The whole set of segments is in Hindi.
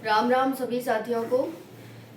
राम राम सभी साथियों को।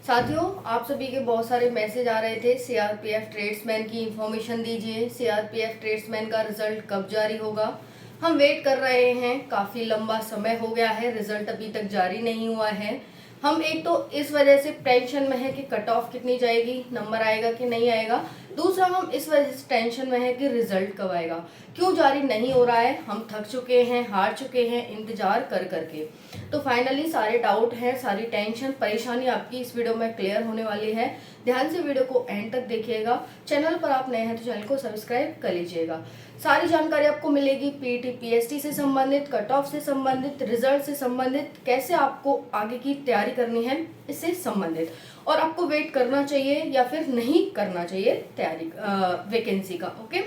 साथियों, आप सभी के बहुत सारे मैसेज आ रहे थे, सीआरपीएफ ट्रेड्समैन की इंफॉर्मेशन दीजिए, सीआरपीएफ ट्रेड्समैन का रिजल्ट कब जारी होगा। हम वेट कर रहे हैं, काफ़ी लंबा समय हो गया है, रिजल्ट अभी तक जारी नहीं हुआ है। हम एक तो इस वजह से टेंशन में है कि कट ऑफ कितनी जाएगी, नंबर आएगा कि नहीं आएगा। दूसरा, हम इस वजह से टेंशन में है कि रिजल्ट कब आएगा, क्यों जारी नहीं हो रहा है। हम थक चुके हैं, हार चुके हैं इंतजार कर करके। तो फाइनली सारे डाउट हैं, सारी टेंशन परेशानी आपकी इस वीडियो में क्लियर होने वाली है। ध्यान से वीडियो को एंड तक देखिएगा। चैनल पर आप नए हैं तो चैनल को सब्सक्राइब कर लीजिएगा। सारी जानकारी आपको मिलेगी पीटी पीएसटी से संबंधित, कट ऑफ से संबंधित, रिजल्ट से संबंधित, कैसे आपको आगे की तैयारी करनी है इससे संबंधित, और आपको वेट करना चाहिए या फिर नहीं करना चाहिए तैयारी वैकेंसी का। ओके,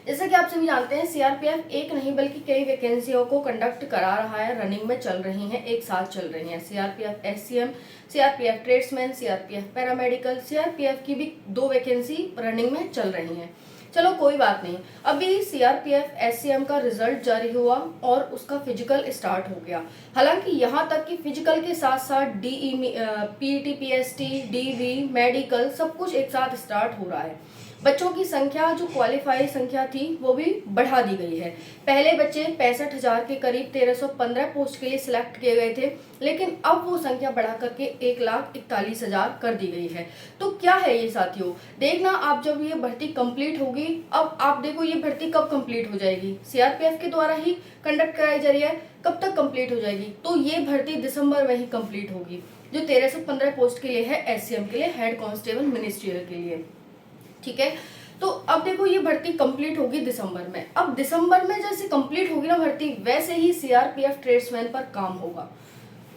जैसा कि आप सभी जानते हैं, सीआरपीएफ एक नहीं बल्कि कई वैकेंसियों को कंडक्ट करा रहा है, रनिंग में चल रही हैं, एक साथ चल रही हैं। CRPF SCM, CRPF tradesman, CRPF paramedical, CRPF की भी 2 वैकेंसी रनिंग में चल रही हैं। चलो कोई बात नहीं, अभी सीआरपीएफ एससीएम का रिजल्ट जारी हुआ और उसका फिजिकल स्टार्ट हो गया। हालांकि यहाँ तक कि फिजिकल के साथ साथ DE, PT PST, DV, medical सब कुछ एक साथ स्टार्ट हो रहा है। बच्चों की संख्या जो क्वालिफाई संख्या थी वो भी बढ़ा दी गई है। पहले बच्चे 65,000 के करीब 1315 पोस्ट के लिए सिलेक्ट किए गए थे, लेकिन अब वो संख्या बढ़ा करके 1,41,000 कर दी गई है। तो क्या है ये साथियों, देखना आप जब ये भर्ती कंप्लीट होगी। अब आप देखो ये भर्ती कब कंप्लीट हो जाएगी, सीआरपीएफ के द्वारा ही कंडक्ट कराई जा रही है, कब तक कंप्लीट हो जाएगी। तो ये भर्ती दिसंबर में ही कंप्लीट होगी, जो 1315 पोस्ट के लिए है, एससीएम के लिए, हेड कांस्टेबल मिनिस्ट्रियल के लिए। ठीक है, तो अब देखो ये भर्ती कंप्लीट होगी दिसंबर में। अब दिसंबर में जैसे कंप्लीट होगी ना भर्ती, वैसे ही सीआरपीएफ ट्रेड्समैन पर काम होगा।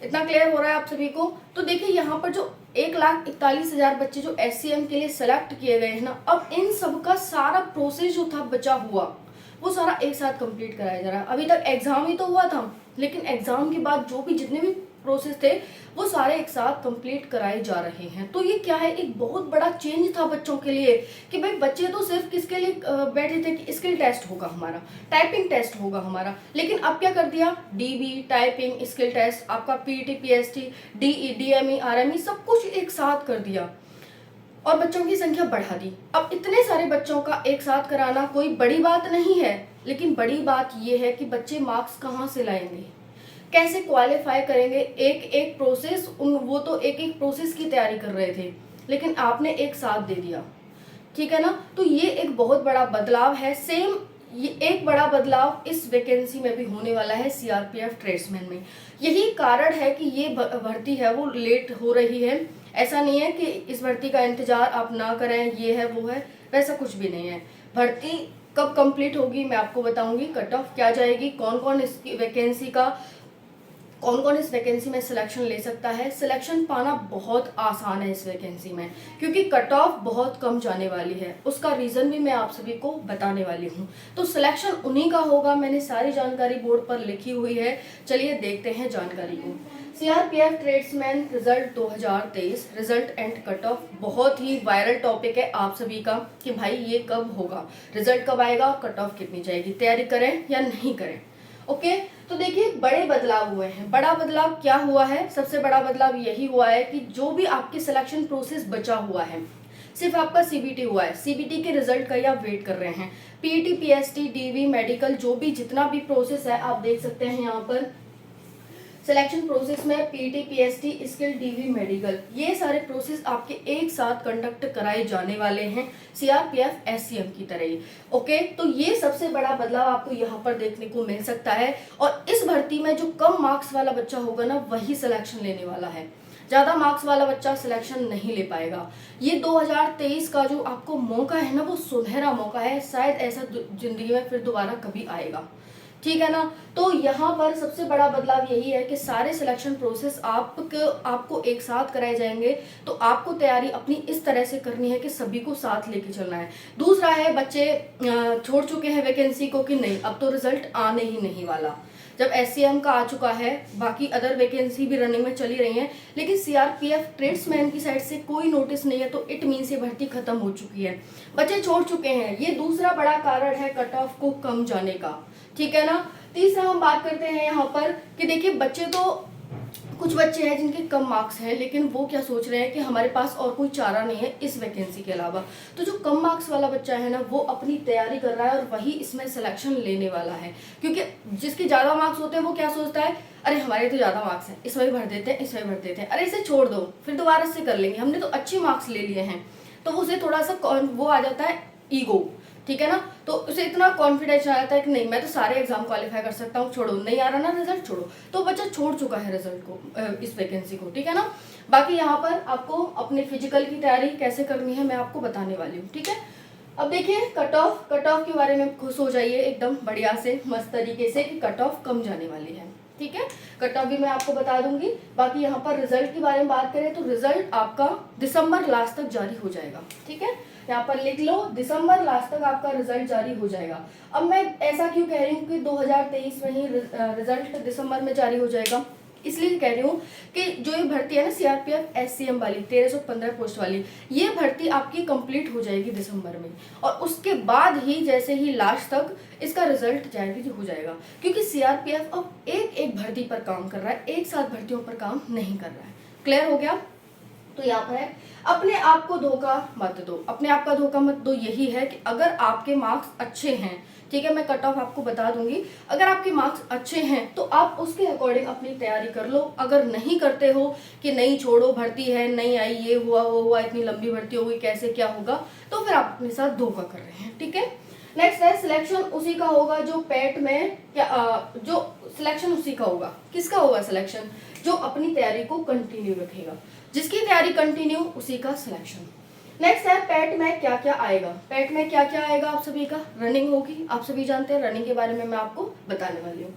इतना क्लियर हो रहा है आप सभी को। तो देखिए यहाँ पर जो 1,41,000 बच्चे जो एससीएम के लिए सेलेक्ट किए गए हैं ना, अब इन सब का सारा प्रोसेस जो था बचा हुआ, वो सारा एक साथ कंप्लीट कराया जा रहा है। अभी तक एग्जाम ही तो हुआ था, लेकिन एग्जाम के बाद जो भी जितने भी प्रोसेस थे वो सारे एक साथ कंप्लीट कराए जा रहे हैं। तो ये क्या है, एक बहुत बड़ा चेंज था बच्चों के लिए कि भाई बच्चे तो सिर्फ किसके लिए बैठे थे कि स्किल टेस्ट होगा हमारा, टाइपिंग टेस्ट होगा हमारा, लेकिन अब क्या कर दिया, डीबी, टाइपिंग, स्किल टेस्ट, आपका PT PST, DE, DME, RME सब कुछ एक साथ कर दिया और बच्चों की संख्या बढ़ा दी। अब इतने सारे बच्चों का एक साथ कराना कोई बड़ी बात नहीं है, लेकिन बड़ी बात यह है कि बच्चे मार्क्स कहाँ से लाएंगे, कैसे क्वालिफाई करेंगे। एक एक प्रोसेस, वो तो एक एक प्रोसेस की तैयारी कर रहे थे, लेकिन आपने एक साथ दे दिया। ठीक है ना, तो ये एक बहुत बड़ा बदलाव है। सेम ये एक बड़ा बदलाव इस वैकेंसी में भी होने वाला है सीआरपीएफ ट्रेड्समैन में। यही कारण है कि ये भर्ती है वो लेट हो रही है। ऐसा नहीं है कि इस भर्ती का इंतजार आप ना करें, ये है वो है, वैसा कुछ भी नहीं है। भर्ती कब कंप्लीट होगी मैं आपको बताऊंगी, कट ऑफ क्या जाएगी, कौन कौन इस वैकेंसी में सिलेक्शन ले सकता है। सिलेक्शन पाना बहुत आसान है इस वैकेंसी में, क्योंकि कट ऑफ बहुत कम जाने वाली है। उसका रीज़न भी मैं आप सभी को बताने वाली हूँ। तो सिलेक्शन उन्हीं का होगा, मैंने सारी जानकारी बोर्ड पर लिखी हुई है। चलिए देखते हैं जानकारी को। CRPF tradesman result 2023, result and cut off बहुत ही वायरल टॉपिक है आप सभी का कि भाई ये कब होगा, रिजल्ट कब आएगा, कट ऑफ कितनी जाएगी, तैयारी करें या नहीं करें। ओके, तो देखिए बड़े बदलाव हुए हैं। बड़ा बदलाव क्या हुआ है, सबसे बड़ा बदलाव यही हुआ है कि जो भी आपके सिलेक्शन प्रोसेस बचा हुआ है, सिर्फ आपका सीबीटी हुआ है, सीबीटी के रिजल्ट का ही आप वेट कर रहे हैं। पीटी पीएसटी, डीवी, मेडिकल जो भी जितना भी प्रोसेस है आप देख सकते हैं यहाँ पर सिलेक्शन प्रोसेस में, PT PST, skill, DV, medical, ये सारे प्रोसेस आपके एक साथ कंडक्ट कराए जाने वाले हैं सीआरपीएफ एससीएम की तरह ही। ओके, तो ये सबसे बड़ा बदलाव आपको यहाँ पर देखने को मिल सकता है। और इस भर्ती में जो कम मार्क्स वाला बच्चा होगा ना, वही सिलेक्शन लेने वाला है। ज़्यादा मार्क्स वाला बच्चा सिलेक्शन नहीं ले पाएगा। ये 2023 का जो आपको मौका है ना, वो सुनहरा मौका है, शायद ऐसा जिंदगी में फिर दोबारा कभी आएगा। ठीक है ना, तो यहाँ पर सबसे बड़ा बदलाव यही है कि सारे सिलेक्शन प्रोसेस आपको एक साथ कराए जाएंगे। तो आपको तैयारी अपनी इस तरह से करनी है कि सभी को साथ लेके चलना है। दूसरा है, बच्चे छोड़ चुके हैं वैकेंसी को कि नहीं, अब तो रिजल्ट आने ही नहीं वाला। जब एससीएम का आ चुका है, बाकी अदर वैकेंसी भी रनिंग में चली रही हैं, लेकिन सीआरपीएफ ट्रेड्समैन की साइड से कोई नोटिस नहीं है, तो इट मीन्स ये भर्ती खत्म हो चुकी है, बच्चे छोड़ चुके हैं। ये दूसरा बड़ा कारण है कट ऑफ को कम जाने का। ठीक है ना। तीसरा हम बात करते हैं यहाँ पर कि देखिए बच्चे तो कुछ बच्चे हैं जिनके कम मार्क्स हैं, लेकिन वो क्या सोच रहे हैं कि हमारे पास और कोई चारा नहीं है इस वैकेंसी के अलावा। तो जो कम मार्क्स वाला बच्चा है ना, वो अपनी तैयारी कर रहा है और वही इसमें सिलेक्शन लेने वाला है। क्योंकि जिसके ज़्यादा मार्क्स होते हैं वो क्या सोचता है, अरे हमारे तो ज़्यादा मार्क्स हैं, इसमें भर देते हैं, इसमें भर देते हैं, अरे इसे छोड़ दो, फिर दोबारा से कर लेंगे, हमने तो अच्छे मार्क्स ले लिए हैं। तो उसे थोड़ा सा वो आ जाता है ईगो, ठीक है ना। तो उसे इतना कॉन्फिडेंस आ जाता है कि नहीं मैं तो सारे एग्जाम क्वालिफाई कर सकता हूँ, छोड़ो, नहीं आ रहा ना रिजल्ट, छोड़ो। तो बच्चा छोड़ चुका है रिजल्ट को, इस वैकेंसी को, ठीक है ना। बाकी यहाँ पर आपको अपने फिजिकल की तैयारी कैसे करनी है मैं आपको बताने वाली हूँ, ठीक है। अब देखिए कट ऑफ के बारे में खुश हो जाइए एकदम बढ़िया से मस्त तरीके से कि कट ऑफ कम जाने वाली है, ठीक है। कट ऑफ भी मैं आपको बता दूंगी। बाकी यहाँ पर रिजल्ट के बारे में बात करें तो रिजल्ट आपका दिसंबर लास्ट तक जारी हो जाएगा, ठीक है। यहाँ पर लिख लो दिसंबर लास्ट तक आपका रिजल्ट जारी हो जाएगा। अब मैं ऐसा क्यों कह रही हूँ कि 2023 में ही रिजल्ट दिसंबर में जारी हो जाएगा, इसलिए कह रही हूँ कि जो ये भर्ती है ना सीआरपीएफ एससीएम वाली 1315 पोस्ट वाली, ये भर्ती आपकी कंप्लीट हो जाएगी दिसंबर में, और उसके बाद ही जैसे ही लास्ट तक इसका रिजल्ट जारी हो जाएगा। क्योंकि सीआरपीएफ अब एक भर्ती पर काम कर रहा है, एक साथ भर्तियों पर काम नहीं कर रहा है। क्लियर हो गया। तो यहाँ पर है अपने आप को धोखा मत दो, अपने आप का धोखा मत दो। यही है कि अगर आपके मार्क्स अच्छे हैं, ठीक है, मैं कट ऑफ आपको बता दूंगी, अगर आपके मार्क्स अच्छे हैं तो आप उसके अकॉर्डिंग अपनी तैयारी कर लो। अगर नहीं करते हो कि नहीं छोड़ो भर्ती है नहीं आई, ये हुआ वो हुआ, इतनी लंबी भर्ती होगी, कैसे क्या होगा, तो फिर आप अपने साथ धोखा कर रहे हैं, ठीक है। नेक्स्ट है सिलेक्शन उसी का होगा जो पेट में जो सिलेक्शन उसी का होगा। किसका होगा सिलेक्शन? जो अपनी तैयारी को कंटिन्यू रखेगा, जिसकी तैयारी कंटिन्यू उसी का सिलेक्शन। नेक्स्ट है पेट में क्या क्या आएगा। पेट में क्या क्या आएगा आप सभी का? रनिंग होगी, आप सभी जानते हैं, रनिंग के बारे में मैं आपको बताने वाली हूँ।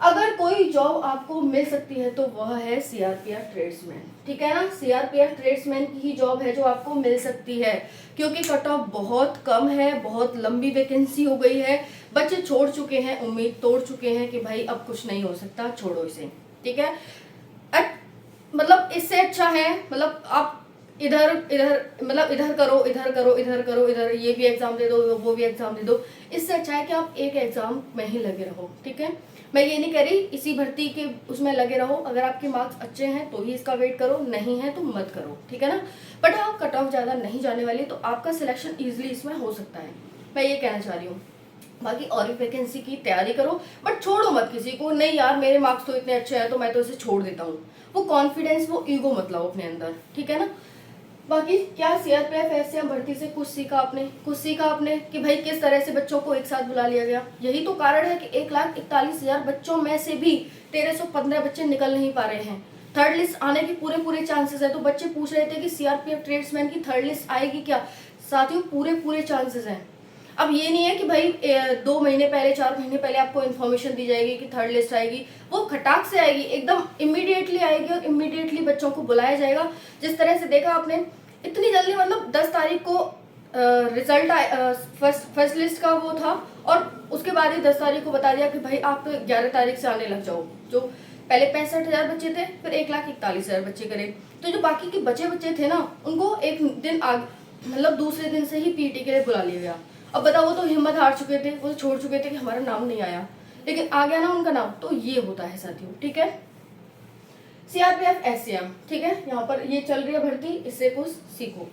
अगर कोई जॉब आपको मिल सकती है तो वह है सीआरपीएफ ट्रेड्समैन, ठीक है ना। सीआरपीएफ ट्रेड्समैन की ही जॉब है जो आपको मिल सकती है, क्योंकि कट ऑफ बहुत कम है, बहुत लंबी वैकेंसी हो गई है, बच्चे छोड़ चुके हैं, उम्मीद तोड़ चुके हैं कि भाई अब कुछ नहीं हो सकता, छोड़ो इसे, ठीक है। मतलब इससे अच्छा है, मतलब आप इधर मतलब इधर करो इधर करो इधर करो इधर, ये भी एग्जाम दे दो वो भी एग्जाम दे दो, इससे अच्छा है कि आप एक एग्जाम में ही लगे रहो, ठीक है। मैं ये नहीं कह रही इसी भर्ती के उसमें लगे रहो, अगर आपके मार्क्स अच्छे हैं तो ही इसका वेट करो, नहीं है तो मत करो, ठीक है ना। बट हाँ कट ऑफ ज़्यादा नहीं जाने वाली, तो आपका सिलेक्शन ईजिली इसमें हो सकता है, मैं ये कहना चाह रही हूँ। बाकी और भी वैकेंसी की तैयारी करो, बट छोड़ो मत किसी को, नहीं यार मेरे मार्क्स तो इतने अच्छे हैं तो मैं तो इसे छोड़ देता हूँ। वो कॉन्फिडेंस वो ईगो मत लाओ अपने अंदर, ठीक है ना। बाकी क्या सीआरपीएफ एससीएम भर्ती से कुछ सीखा आपने कि भाई किस तरह से बच्चों को एक साथ बुला लिया गया। यही तो कारण है कि 1,41,000 बच्चों में से भी 1315 बच्चे निकल नहीं पा रहे हैं। थर्ड लिस्ट आने के पूरे चांसेस है। तो बच्चे पूछ रहे थे कि सीआरपीएफ ट्रेड्समैन की थर्ड लिस्ट आएगी क्या? साथियों पूरे चांसेस हैं। अब ये नहीं है कि भाई 2 महीने पहले 4 महीने पहले आपको इन्फॉर्मेशन दी जाएगी कि थर्ड लिस्ट आएगी, वो खटाक से आएगी, एकदम इमीडिएटली आएगी और इमीडिएटली बच्चों को बुलाया जाएगा। जिस तरह से देखा आपने इतनी जल्दी, मतलब 10 तारीख को रिजल्ट फर्स्ट लिस्ट का वो था, और उसके बाद ही 10 तारीख को बता दिया कि भाई आप 11 तारीख से आने लग जाओ। जो पहले 65,000 बच्चे थे, फिर 1,41,000 बच्चे करे, तो जो बाकी के बच्चे थे ना, उनको एक दिन मतलब दूसरे दिन से ही पीटी के लिए बुला लिया गया। अब बताओ, वो तो हिम्मत हार चुके थे, वो तो छोड़ चुके थे कि हमारा नाम नहीं आया, लेकिन आ गया ना उनका नाम। तो ये होता है साथियों, ठीक है। सीआरपीएफ एससीएम, ठीक है, यहाँ पर ये चल रही है भर्ती, इससे कुछ सीखो।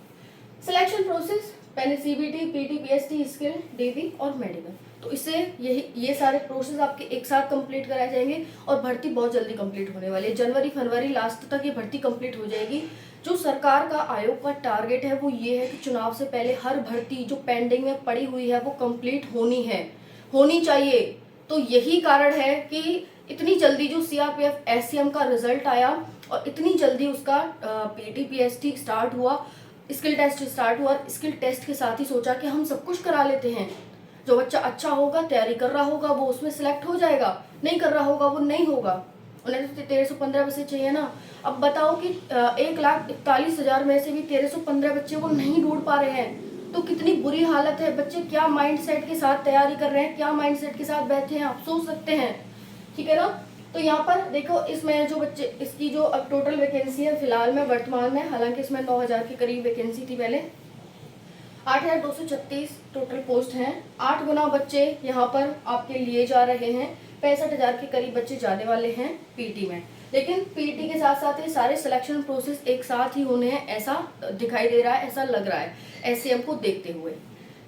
सिलेक्शन प्रोसेस पहले CBT, PT, PST, skill, DV और मेडिकल। तो इससे ये सारे प्रोसेस आपके एक साथ कंप्लीट कराए जाएंगे और भर्ती बहुत जल्दी कंप्लीट होने वाली है। जनवरी-फरवरी लास्ट तक ये भर्ती कंप्लीट हो जाएगी। जो सरकार का आयोग का टारगेट है वो ये है कि चुनाव से पहले हर भर्ती जो पेंडिंग में पड़ी हुई है वो कंप्लीट होनी चाहिए। तो यही कारण है कि इतनी जल्दी जो सीआरपीएफ एससीएम का रिजल्ट आया और इतनी जल्दी उसका पीटी, पीएसटी स्टार्ट हुआ, स्किल टेस्ट स्टार्ट हुआ। स्किल टेस्ट के साथ ही सोचा कि हम सब कुछ करा लेते हैं, जो बच्चा अच्छा होगा, तैयारी कर रहा होगा, वो उसमें सिलेक्ट हो जाएगा, नहीं कर रहा होगा वो नहीं होगा। उन्हें तो 1315 बच्चे चाहिए ना। अब बताओ कि 1,41,000 में से भी 1315 बच्चे वो नहीं ढूंढ पा रहे हैं, तो कितनी बुरी हालत है। बच्चे क्या माइंडसेट के साथ तैयारी कर रहे हैं, क्या माइंडसेट के साथ बैठे हैं, आप सोच सकते हैं, ठीक है ना। तो यहाँ पर देखो, इसमें जो बच्चे, इसकी जो अब टोटल वैकेंसी है फिलहाल में वर्तमान में, हालांकि इसमें 9,000 के करीब वैकेंसी थी पहले, 8,236 टोटल पोस्ट हैं। 8 गुना बच्चे यहाँ पर आपके लिए जा रहे हैं, 65,000 के करीब बच्चे जाने वाले हैं पीटी में। लेकिन पीटी के साथ साथ ये सारे सिलेक्शन प्रोसेस एक साथ ही होने हैं, ऐसा दिखाई दे रहा है, ऐसा लग रहा है एससीएम को देखते हुए।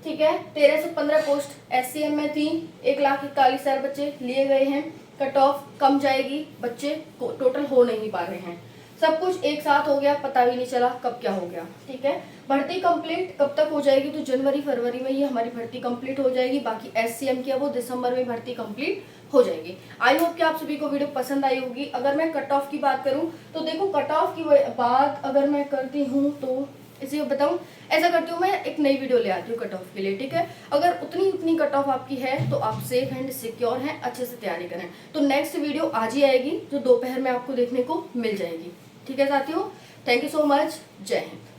ठीक है, 13 से 15 पोस्ट एससीएम में थी, 1,41,000 बच्चे लिए गए हैं। कट ऑफ कम जाएगी, बच्चे टोटल हो नहीं पा रहे हैं, सब कुछ एक साथ हो गया, पता भी नहीं चला कब क्या हो गया। ठीक है, भर्ती कंप्लीट कब तक हो जाएगी, तो जनवरी फरवरी में ये हमारी भर्ती कंप्लीट हो जाएगी। बाकी एससीएम की है वो दिसंबर में भर्ती कंप्लीट हो जाएगी। आई होप कि आप सभी को वीडियो पसंद आई होगी। अगर मैं कट ऑफ की बात करूं तो देखो, कट ऑफ की बात अगर मैं करती हूं तो इसे बताऊं, ऐसा करती हूँ मैं एक नई वीडियो ले आती हूँ कट ऑफ के लिए। ठीक है, अगर उतनी कट ऑफ आपकी है तो आप सेफ एंड सिक्योर हैं, अच्छे से तैयारी करें। तो नेक्स्ट वीडियो आज ही आएगी जो दोपहर में आपको देखने को मिल जाएगी। ठीक है साथियों, थैंक यू सो मच, जय हिंद।